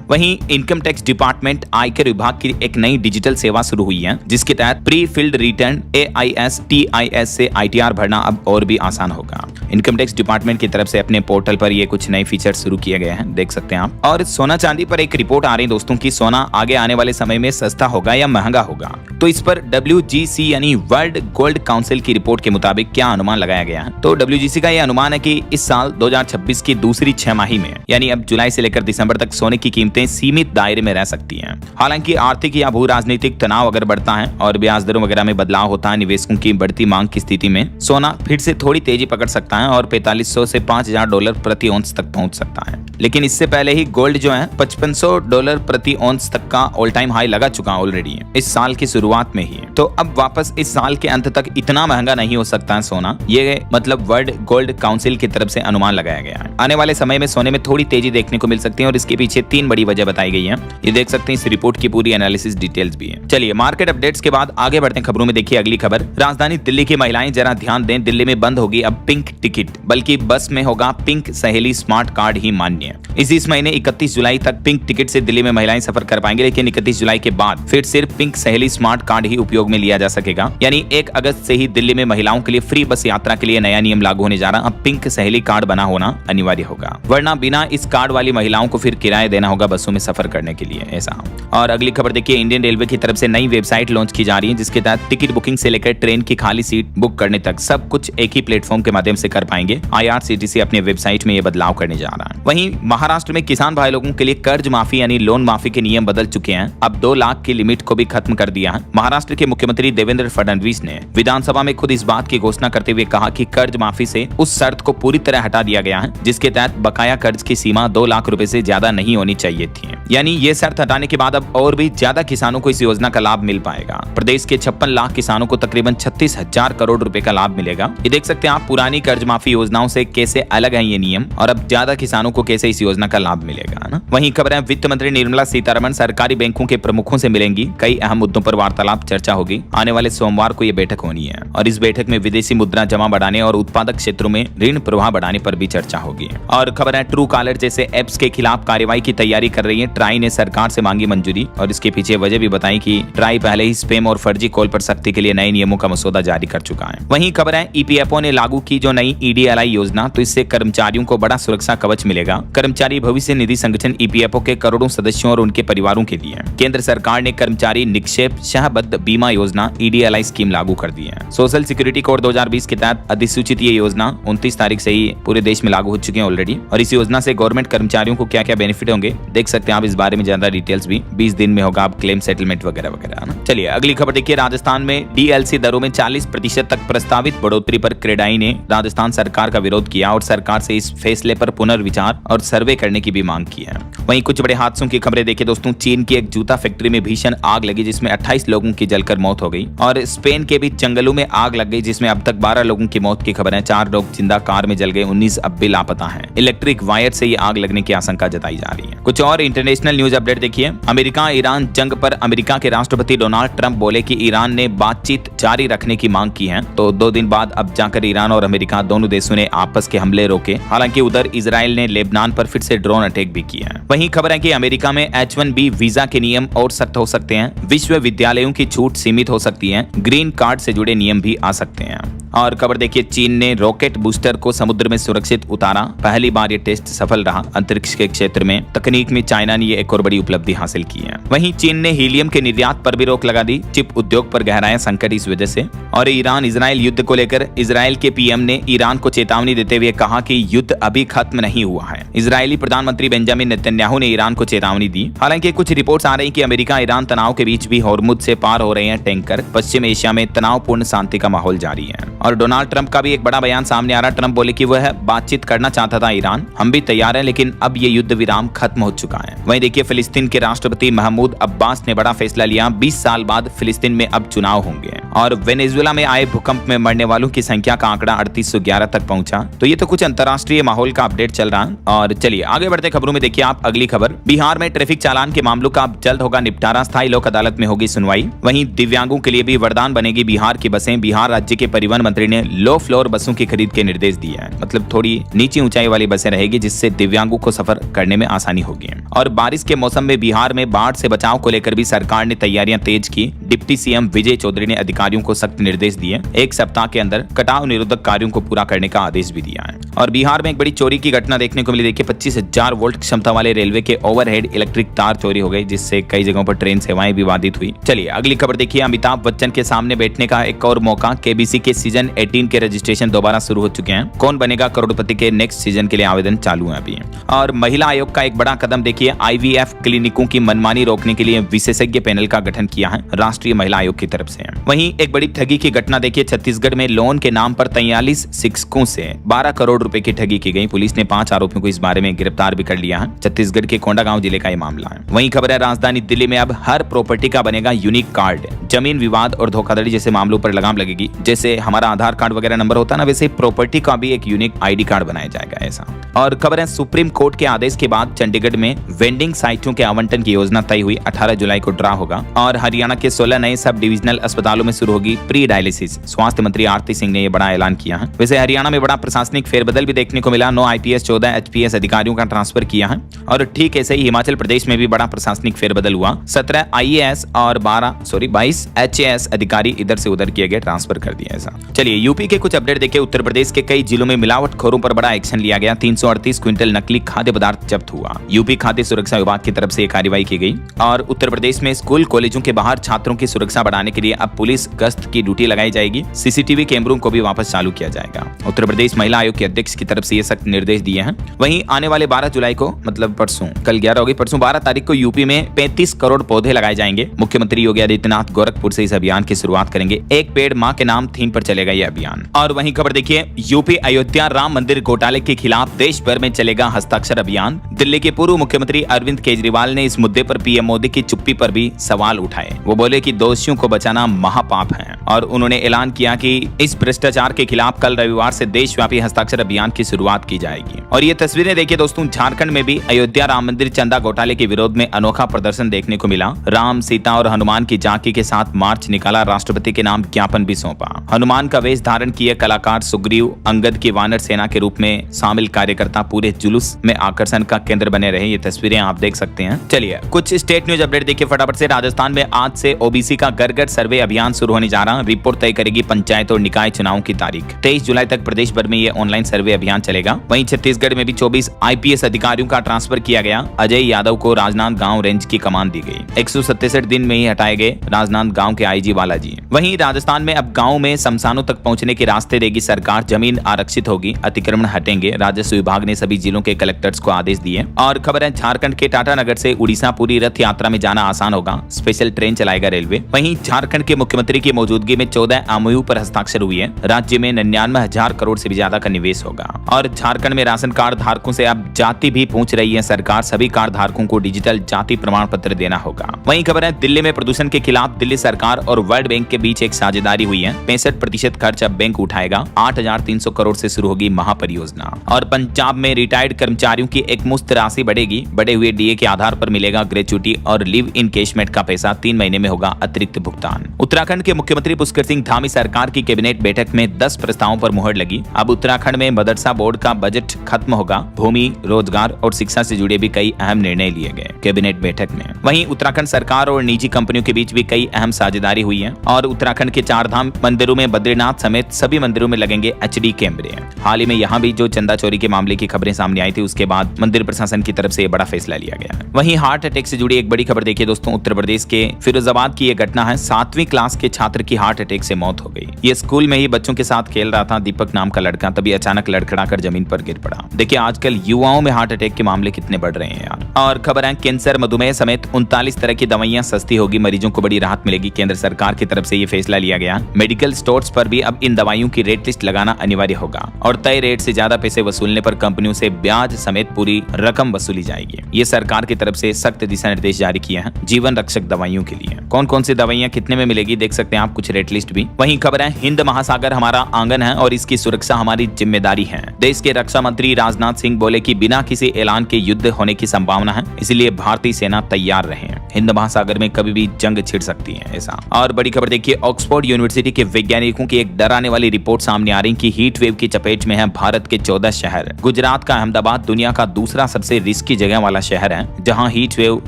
वहीं इनकम टैक्स डिपार्टमेंट आयकर विभाग की एक नई डिजिटल सेवा शुरू हुई है, जिसके तहत pre filled return AIS TIS से ITR भरना अब और भी आसान होगा। इनकम टैक्स डिपार्टमेंट की तरफ से अपने पोर्टल पर ये कुछ नए फीचर शुरू किए गए हैं, देख सकते हैं आप। और सोना चांदी पर एक रिपोर्ट आ रही है दोस्तों कि सोना आगे आने वाले समय में सस्ता होगा या महंगा होगा। तो इस पर WGC यानी वर्ल्ड गोल्ड काउंसिल की रिपोर्ट के मुताबिक क्या अनुमान लगाया गया है। तो WGC का यह अनुमान है कि इस साल 2026 की दूसरी 6 माही में, यानी अब जुलाई से लेकर दिसंबर तक सोने की कीमतें सीमित दायरे में रह सकती हैं। हालांकि आर्थिक या भू राजनीतिक तनाव अगर बढ़ता है और ब्याज दरों वगैरह में बदलाव होता है, निवेशकों की बढ़ती मांग की स्थिति में सोना फिर से थोड़ी तेजी पकड़ सकता है और $4,500 से $5,000 प्रति औंस तक पहुंच सकता है। लेकिन इससे पहले ही गोल्ड जो है $5500 प्रति औंस तक का ऑल टाइम हाई लगा चुका ऑलरेडी है, इस साल की शुरुआत में ही है। तो अब वापस इस साल के अंत तक इतना महंगा नहीं हो सकता है सोना, ये मतलब वर्ल्ड गोल्ड काउंसिल की तरफ से अनुमान लगाया गया है। आने वाले समय में सोने में थोड़ी तेजी देखने को मिल सकती है और इसके पीछे 3 बड़ी वजह बताई गई है। ये देख सकते हैं, इस रिपोर्ट की पूरी एनालिसिस डिटेल्स भी है। चलिए मार्केट अपडेट्स के बाद आगे बढ़ते हैं खबरों में। देखिए अगली खबर, राजधानी दिल्ली की महिलाएं जरा ध्यान दें, दिल्ली में बंद होगी अब पिंक टिकट, बल्कि बस में होगा पिंक सहेली स्मार्ट कार्ड ही मान्य। इस महीने 31 जुलाई तक पिंक टिकट से दिल्ली में महिलाएं सफर कर पाएंगे, लेकिन 31 जुलाई के बाद फिर सिर्फ पिंक सहेली स्मार्ट कार्ड ही उपयोग में लिया जा सकेगा। यानी 1 अगस्त से ही दिल्ली में महिलाओं के लिए फ्री बस यात्रा के लिए नया नियम लागू होने जा रहा। अब पिंक सहेली कार्ड बना होना अनिवार्य होगा, वरना बिना इस कार्ड वाली महिलाओं को फिर किराया देना होगा बसों में सफर करने के लिए, ऐसा। और अगली खबर देखिए, इंडियन रेलवे की तरफ से नई वेबसाइट लॉन्च की जा रही है, जिसके तहत टिकट बुकिंग से लेकर ट्रेन की खाली सीट बुक करने तक सब कुछ एक ही प्लेटफॉर्म के माध्यम से कर पाएंगे। IRCTC अपने वेबसाइट में ये बदलाव करने जा रहा है। वहीं महाराष्ट्र में किसान भाई लोगों के लिए कर्ज माफी यानी लोन माफी के नियम बदल चुके हैं। अब 2 लाख की लिमिट को भी खत्म कर दिया है। महाराष्ट्र के मुख्यमंत्री देवेंद्र फडणवीस ने विधानसभा में खुद इस बात की घोषणा करते हुए कहा कि कर्ज माफी से उस शर्त को पूरी तरह हटा दिया गया है, जिसके तहत बकाया कर्ज की सीमा 2 लाख रुपए से ज्यादा नहीं होनी चाहिए थी। यानी ये शर्त हटाने के बाद अब और भी ज्यादा किसानों को इस योजना का लाभ मिल पाएगा। प्रदेश के 56 लाख किसानों को तकरीबन 36,000 करोड़ रुपए का लाभ मिलेगा। ये देख सकते हैं आप पुरानी कर्ज माफी योजनाओं से कैसे अलग है ये नियम, और अब ज्यादा किसानों को कैसे इस योजना का लाभ मिलेगा ना। वहीं खबर है, वित्त मंत्री निर्मला सीतारमण सरकारी बैंकों के प्रमुखों से मिलेंगी। कई अहम मुद्दों पर वार्तालाप चर्चा होगी। आने वाले सोमवार को ये बैठक होनी है और इस बैठक में विदेशी मुद्रा जमा बढ़ाने और उत्पादक क्षेत्रों में ऋण प्रवाह बढ़ाने पर भी चर्चा होगी। और खबर है, ट्रू कॉलर जैसे एप्स के खिलाफ कार्रवाई की तैयारी कर रही है। ट्राई ने सरकार से मांगी मंजूरी और इसके पीछे वजह भी बताई कि ट्राई पहले ही स्पैम और फर्जी कॉल पर सख्ती के लिए नए नियमों का मसौदा जारी कर चुका है। वहीं खबर है, EPFO ने लागू की जो नई EDLI योजना, तो इससे कर्मचारियों को बड़ा सुरक्षा कवच मिलेगा। कर्मचारी भविष्य निधि संगठन EPFO के करोड़ों सदस्यों और उनके परिवारों के लिए केंद्र सरकार ने कर्मचारी निक्षेप सहबद्ध बीमा योजना EDLI स्कीम लागू कर दी है। सोशल सिक्योरिटी कोड 2020 के तहत अधिसूचित ये योजना 29 तारीख से ही पूरे देश में लागू हो चुकी है ऑलरेडी। और इस योजना से गवर्नमेंट कर्मचारियों को क्या क्या बेनिफिट होंगे देख सकते हैं आप। इस बारे में ज्यादा डिटेल्स भी 20 दिन में होगा, आप क्लेम सेटलमेंट वगैरह वगैरह ना। चलिए अगली खबर देखिए, राजस्थान में DLC दरों में 40% तक प्रस्तावित बढ़ोतरी पर क्रेडाई ने राजस्थान सरकार का विरोध किया और सरकार से इस फैसले पर पुनर्विचार और सर्वे करने की भी मांग की है। वहीं कुछ बड़े हादसों की खबरें देखिए दोस्तों, चीन की एक जूता फैक्ट्री में भीषण आग लगी जिसमें 28 लोगों की जलकर मौत हो गई। और स्पेन के भी जंगलों में आग लग गई जिसमें अब तक 12 लोगों की मौत की खबर है। 4 लोग जिंदा कार में जल गए, 19 अब भी लापता हैं। इलेक्ट्रिक वायर से ये आग लगने की आशंका जताई जा रही है। कुछ और इंटरनेशनल न्यूज अपडेट देखिए, अमेरिका ईरान जंग पर अमेरिका के राष्ट्रपति डोनाल्ड ट्रंप बोले कि ईरान ने बातचीत जारी रखने की मांग की है। तो 2 दिन बाद अब जाकर ईरान और अमेरिका दोनों देशों ने आपस के हमले रोके। हालांकि उधर इजराइल ने लेबनान पर फिर से ड्रोन अटैक भी किया है। वहीं खबर है कि अमेरिका में H1B वीजा के नियम और सख्त हो सकते हैं। विश्वविद्यालयों की छूट सीमित हो सकती है। ग्रीन कार्ड से जुड़े नियम भी आ सकते हैं। और खबर देखिए, चीन ने रॉकेट बूस्टर को समुद्र में सुरक्षित उतारा। पहली बार ये टेस्ट सफल रहा। अंतरिक्ष के क्षेत्र में तकनीक में चाइना ने ये एक और बड़ी उपलब्धि हासिल की है। वहीं चीन ने हीलियम के निर्यात पर भी रोक लगा दी। चिप उद्योग पर गहराया संकट इस वजह से। और ईरान इजराइल युद्ध को लेकर इजराइल के PM ने ईरान को चेतावनी देते हुए कहा कि युद्ध अभी खत्म नहीं हुआ है। इजरायली प्रधानमंत्री बेंजामिन नेतन्याहू ने ईरान को चेतावनी दी। हालांकि कुछ रिपोर्ट्स आ रही कि अमेरिका ईरान तनाव के बीच भी हॉर्मुज से पार हो रहे हैं टैंकर। पश्चिम एशिया में तनावपूर्ण शांति का माहौल जारी है। और डोनाल्ड ट्रंप का भी एक बड़ा बयान सामने आ रहा। ट्रंप बोले कि वह बातचीत करना चाहता था ईरान, हम भी तैयार हैं, लेकिन अब ये युद्ध विराम खत्म हो चुका है। वहीं देखिए फिलिस्तीन के राष्ट्रपति महमूद अब्बास ने बड़ा फैसला लिया, 20 साल बाद फिलिस्तीन में अब चुनाव होंगे। और वेनेजुएला में आए भूकंप में मरने वालों की संख्या का आंकड़ा 3811 तक पहुंचा। तो ये तो कुछ अंतर्राष्ट्रीय माहौल का अपडेट चल रहा है। और चलिए आगे बढ़ते खबरों में देखिए आप अगली खबर। बिहार में ट्रैफिक चालान के मामलों का अब जल्द होगा निपटारा, स्थायी लोक अदालत में होगी सुनवाई। वहीं दिव्यांगों के लिए भी वरदान बनेगी बिहार की बसें। बिहार राज्य के परिवहन मंत्री ने लो फ्लोर बसों की खरीद के निर्देश दिए हैं, मतलब थोड़ी नीची ऊंचाई वाली बसें रहेगी जिससे दिव्यांगों को सफर करने में आसानी होगी। और बारिश के मौसम में बिहार में बाढ़ से बचाव को लेकर भी सरकार ने तैयारियां तेज की। डिप्टी सीएम विजय चौधरी ने अधिकारियों को सख्त निर्देश दिए, 1 सप्ताह के अंदर कटाव निरोधक कार्यों को पूरा करने का आदेश भी दिया है। और बिहार में एक बड़ी चोरी की घटना देखने को मिली। देखिए 25,000 वोल्ट क्षमता वाले रेलवे के ओवरहेड इलेक्ट्रिक तार चोरी हो गई, जिससे कई जगहों पर ट्रेन सेवाएं भी बाधित हुई। चलिए अगली खबर देखिए। अमिताभ बच्चन के सामने बैठने का एक और मौका। केबीसी के सीजन 18 के रजिस्ट्रेशन दोबारा शुरू हो चुके हैं। कौन बनेगा करोड़पति के नेक्स्ट सीजन के लिए आवेदन चालू है अभी। और महिला आयोग का एक बड़ा कदम देखिए, IVF क्लिनिकों की मनमानी रोकने के लिए विशेषज्ञ पैनल का गठन किया है राष्ट्रीय महिला आयोग की तरफ से। वहीं एक बड़ी ठगी की घटना देखिए, छत्तीसगढ़ में लोन के नाम पर 43 शिक्षकों से 12 करोड़ रुपए की ठगी की गई। पुलिस ने 5 आरोपियों को इस बारे में गिरफ्तार भी कर लिया है। छत्तीसगढ़ के कोंडागांव जिले का ये मामला है। वहीं खबर है राजधानी दिल्ली में अब हर प्रॉपर्टी का बनेगा यूनिक कार्ड। जमीन विवाद और धोखाधड़ी जैसे मामलों पर लगाम लगेगी। जैसे हमारा आधार कार्ड वगैरह नंबर होता है ना, वैसे प्रॉपर्टी का भी एक यूनिक ID कार्ड बनाया जाएगा ऐसा। और खबर है सुप्रीम कोर्ट के आदेश के बाद चंडीगढ़ में वेंडिंग साइटों के आवंटन की योजना तय हुई। 18 जुलाई को ड्रा होगा। और हरियाणा के 16 नए सब डिविजनल अस्पतालों में शुरू होगी प्री डायलिसिस। स्वास्थ्य मंत्री आरती सिंह ने यह बड़ा ऐलान किया है। वैसे हरियाणा में बड़ा प्रशासनिक फेरबदल भी देखने को मिला। 9 IPS 14 HPS अधिकारियों का ट्रांसफर किया है। और ठीक ऐसे ही हिमाचल प्रदेश में भी बड़ा प्रशासनिक फेरबदल हुआ। 17 IAS और 22 HAS अधिकारी इधर से उधर किए गए, ट्रांसफर कर दिया ऐसा। चलिए यूपी के कुछ अपडेट देखिए। उत्तर प्रदेश के कई जिलों में मिलावटखोरों पर बड़ा एक्शन लिया गया। 338 क्विंटल नकली खाद्य पदार्थ जब्त हुआ। यूपी खाद्य सुरक्षा विभाग की तरफ से कार्रवाई की गई। और उत्तर प्रदेश में स्कूल कॉलेजों के बाहर छात्रों की सुरक्षा बढ़ाने के लिए अब पुलिस गश्त की ड्यूटी लगाई जाएगी। CCTV कैमरों को भी वापस चालू किया जाएगा। उत्तर प्रदेश महिला आयोग के अध्यक्ष की तरफ से ये सख्त निर्देश दिए हैं। वहीं आने वाले 12 जुलाई को, मतलब परसों, कल 11 होगी, परसों 12 तारीख को यूपी में 35 करोड़ पौधे लगाए जाएंगे। मुख्यमंत्री योगी आदित्यनाथ गोरखपुर से इस अभियान की शुरुआत करेंगे। एक पेड़ मां के नाम थीम पर चलेगा यह अभियान। और वहीं खबर देखिए, यूपी अयोध्या राम मंदिर घोटाले के खिलाफ देश भर में चलेगा हस्ताक्षर अभियान। दिल्ली के पूर्व मुख्यमंत्री अरविंद केजरीवाल ने इस मुद्दे पर PM मोदी की चुप्पी पर भी सवाल उठाए। वो बोले कि दोषियों को बचाना महापाप है। और उन्होंने ऐलान किया कि इस भ्रष्टाचार के खिलाफ कल रविवार से देशव्यापी हस्ताक्षर अभियान की शुरुआत की जाएगी। और ये तस्वीरें देखिए दोस्तों, झारखंड में भी अयोध्या राम मंदिर चंदा घोटाले के विरोध में अनोखा प्रदर्शन देखने को मिला। राम, सीता और हनुमान की झांकी के साथ मार्च निकाला। राष्ट्रपति के नाम ज्ञापन भी सौंपा। हनुमान का वेश धारण किए कलाकार सुग्रीव, अंगद की वानर सेना के रूप में शामिल कार्यकर्ता पूरे जुलूस में आकर्षण का केंद्र बने रहे। ये तस्वीरें आप देख सकते हैं। चलिए कुछ स्टेट न्यूज अपडेट देखिए फटाफट से। राजस्थान में आज से OBC का घर घर सर्वे अभियान शुरू होने जा रहा है। रिपोर्ट तय करेगी पंचायत और निकाय चुनाव की तारीख। 23 जुलाई तक प्रदेश भर में ये ऑनलाइन सर्वे अभियान चलेगा। वहीं छत्तीसगढ़ में भी 24 IPS अधिकारियों का ट्रांसफर किया गया। अजय यादव को राजनांदगांव रेंज की कमान दी गई। 167 दिन में ही हटाए गए राजनांदगांव के IG बालाजी। वहीं राजस्थान में अब गाँव में शमशानों तक पहुंचने के रास्ते देगी सरकार। जमीन आरक्षित होगी, अतिक्रमण हटेंगे। राजस्व विभाग ने सभी जिलों के कलेक्टर्स को आदेश दिए। और खबर है झारखंड के टाटानगर से उड़ीसा पूरी रथ यात्रा में जाना आसान होगा। स्पेशल ट्रेन चलाएगा रेलवे। वहीं झारखंड के मुख्यमंत्री की मौजूदगी में 14 MOU पर हस्ताक्षर हुए हैं। राज्य में 99,000 करोड़ से भी ज्यादा का निवेश होगा। और झारखंड में राशन कार्ड धारकों से अब जाति भी पूछ रही है सरकार। सभी कार्ड धारकों को डिजिटल जाति प्रमाण पत्र देना होगा। वहीं खबर है दिल्ली में प्रदूषण के खिलाफ दिल्ली सरकार और वर्ल्ड बैंक के बीच एक साझेदारी हुई है। 65% खर्च अब बैंक उठाएगा। 8,300 करोड़ से शुरू होगी महापरियोजना। और पंजाब में रिटायर्ड कर्मचारियों की एक मुश्त राशि बढ़ेगी। बढ़े हुए DA के आधार पर मिलेगा ग्रेच्युटी और लिव इनकेशमेंट का पैसा 3 महीने में होगा अतिरिक्त भुगतान। उत्तराखंड के मुख्यमंत्री पुष्कर सिंह धामी सरकार की कैबिनेट बैठक में 10 प्रस्तावों पर मुहर लगी। अब उत्तराखंड में मदरसा बोर्ड का बजट खत्म होगा। भूमि, रोजगार और शिक्षा से जुड़े भी कई अहम निर्णय लिए गए कैबिनेट बैठक में। वहीं उत्तराखंड सरकार और निजी कंपनियों के बीच भी कई अहम साझेदारी हुई है। और उत्तराखंड के 4 धाम मंदिरों में बद्रीनाथ समेत सभी मंदिरों में लगेंगे HD कैमरे। हाल ही में यहाँ भी जो चंदा चोरी के मामले की खबरें सामने आई थी, उसके बाद मंदिर प्रशासन की तरफ से बड़ा फैसला लिया गया है। वहीं हार्ट अटैक से जुड़ी एक बड़ी खबर देखिए दोस्तों, उत्तर प्रदेश के फिरोजाबाद की यह घटना है। 7वीं क्लास के छात्र की हार्ट अटैक से मौत हो गई। ये स्कूल में ही बच्चों के साथ खेल रहा था, दीपक नाम का लड़का, तभी अचानक लड़खड़ाकर जमीन पर गिर पड़ा। देखिए आजकल युवाओं में हार्ट अटैक के मामले कितने बढ़ रहे हैं यार। और खबर है कैंसर, मधुमेह समेत 39 तरह की दवाइयां सस्ती होगी। मरीजों को बड़ी राहत मिलेगी। केंद्र सरकार की तरफ से ये फैसला लिया गया। मेडिकल स्टोर्स पर भी अब इन दवाइयों की रेट लिस्ट लगाना अनिवार्य होगा और तय रेट से ज्यादा पैसे वसूलने पर कंपनियों से ब्याज समेत पूरी रकम वसूली जाएगी। ये सरकार की तरफ से सख्त दिशा निर्देश जारी किए हैं जीवन रक्षक दवाइयों के लिए। कौन कौन सी दवाइयां कितने में मिलेगी देख सकते हैं आप कुछ रेट लिस्ट भी। वहीं खबर है, हिंद महासागर हमारा आंगन है और इसकी सुरक्षा हमारी जिम्मेदारी है। देश के रक्षा मंत्री राजनाथ सिंह बोले कि बिना किसी ऐलान के युद्ध होने की संभावना है, इसलिए भारतीय सेना तैयार रहे। हिंद महासागर में कभी भी जंग छिड़ सकती है ऐसा। और बड़ी खबर देखिए, ऑक्सफोर्ड यूनिवर्सिटी के वैज्ञानिकों की एक डराने वाली रिपोर्ट सामने आ रही कि हीट वेव की चपेट में है भारत के 14 शहर। गुजरात का अहमदाबाद दुनिया का दूसरा सबसे रिस्की जगह वाला शहर है, जहां हीट वेव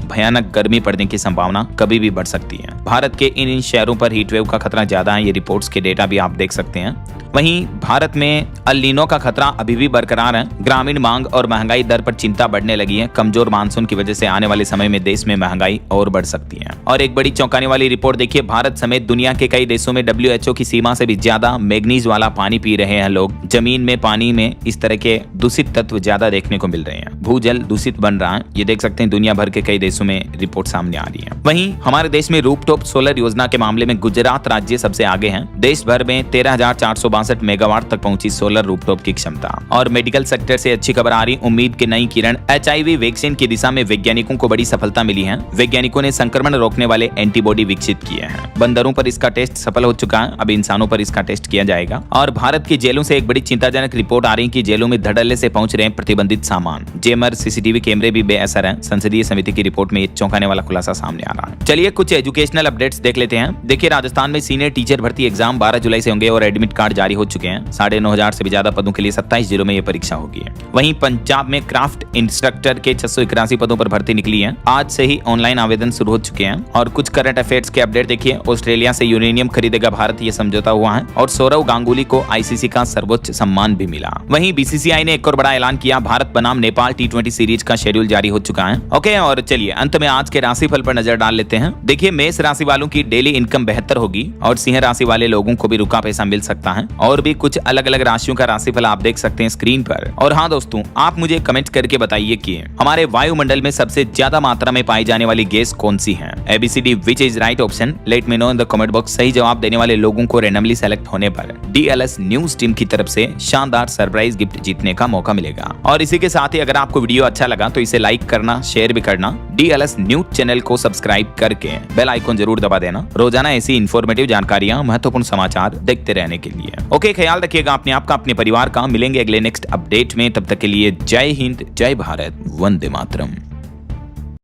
भयानक गर्मी पड़ने की संभावना कभी भी बढ़ सकती है। भारत के इन शहरों पर हीट वेव का खतरा ज्यादा है, ये रिपोर्ट्स के डेटा भी आप देख सकते हैं। वहीं भारत में अल नीनो का खतरा अभी भी बरकरार है। ग्रामीण मांग और महंगाई दर पर चिंता बढ़ने लगी है। कमजोर मानसून की वजह से आने वाले समय में देश में महंगाई और बढ़ सकती है। और एक बड़ी चौंकाने वाली रिपोर्ट देखिए, भारत समेत दुनिया के कई देशों में WHO की सीमा से भी ज्यादा मैग्नीज वाला पानी पी रहे हैं लोग। जमीन में पानी में इस तरह के दूषित तत्व ज्यादा देखने को मिल रहे हैं। भूजल दूषित बन रहा है, ये देख सकते हैं दुनिया भर के कई देशों में रिपोर्ट सामने आ रही है। वहीं हमारे देश में रूफटॉप सोलर योजना के मामले में गुजरात राज्य सबसे आगे है। देश भर में 13,462 मेगावाट तक पहुंची सोलर रूफटॉप की क्षमता। और मेडिकल सेक्टर से अच्छी खबर आ रही, उम्मीद की नई किरण। HIV वैक्सीन की दिशा में वैज्ञानिकों को बड़ी सफलता मिली है। वैज्ञानिकों ने संक्रमण रोकने वाले एंटीबॉडी विकसित किए हैं। बंदरों पर इसका टेस्ट सफल हो चुका है, अब इंसानों पर इसका टेस्ट किया जाएगा। और भारत की जेलों से एक बड़ी चिंताजनक रिपोर्ट आ रही कि जेलों में धड़ल्ले से पहुंच रहे हैं प्रतिबंधित सामान। जेमर CCTV कैमरे भी बेअसर हैं। संसदीय समिति की रिपोर्ट में एक चौंकाने वाला खुलासा सामने आ रहा है। चलिए कुछ एजुकेशनल अपडेट्स देख लेते हैं। देखिए, राजस्थान में सीनियर टीचर भर्ती एग्जाम 12 जुलाई से होंगे और एडमिट कार्ड जारी हो चुके हैं। 9,500 से भी ज्यादा पदों के लिए 27 जिलों में यह परीक्षा होगी। वहीं पंजाब में क्राफ्ट इंस्ट्रक्टर के 681 पदों पर भर्ती निकली है। आज से ही ऑनलाइन आवेदन शुरू हो चुके हैं। और कुछ करंट अफेयर्स के अपडेट देखिए, ऑस्ट्रेलिया से यूरेनियम खरीदेगा भारत, ये समझौता हुआ है। और सौरव गांगुली को ICC का सर्वोच्च सम्मान भी मिला। वहीं BCCI ने एक और बड़ा ऐलान किया, भारत बनाम नेपाल T20 सीरीज का शेड्यूल जारी हो चुका है। ओके, और चलिए अंत में आज के राशिफल पर नजर डाल लेते हैं। देखिए, मेष राशि वालों की डेली इनकम बेहतर होगी और सिंह राशि वाले लोगों को भी रुका पैसा मिल सकता है। और भी कुछ अलग अलग राशियों का राशिफल आप देख सकते हैं स्क्रीन पर। और हाँ दोस्तों, आप मुझे कमेंट करके बताइए कि हमारे वायुमंडल में सबसे ज्यादा मात्रा में पाई जाने वाली गैस कौन सी है। ABCD which is right option, let me know in the comment box. सही जवाब देने वाले लोगों को रैंडमली सेलेक्ट होने पर DLS न्यूज टीम की तरफ से शानदार सरप्राइज गिफ्ट जीतने का मौका मिलेगा। और इसी के साथ ही अगर आपको वीडियो अच्छा लगा तो इसे लाइक करना, शेयर भी करना। DLS न्यूज चैनल को सब्सक्राइब करके बेल आइकन जरूर दबा देना, रोजाना ऐसी इंफॉर्मेटिव जानकारियां, महत्वपूर्ण समाचार देखते रहने के लिए। ओके, ख्याल रखिएगा अपने आप का, अपने परिवार का। मिलेंगे अगले नेक्स्ट अपडेट में, तब तक के लिए जय हिंद, जय भारत, वंदे मातरम।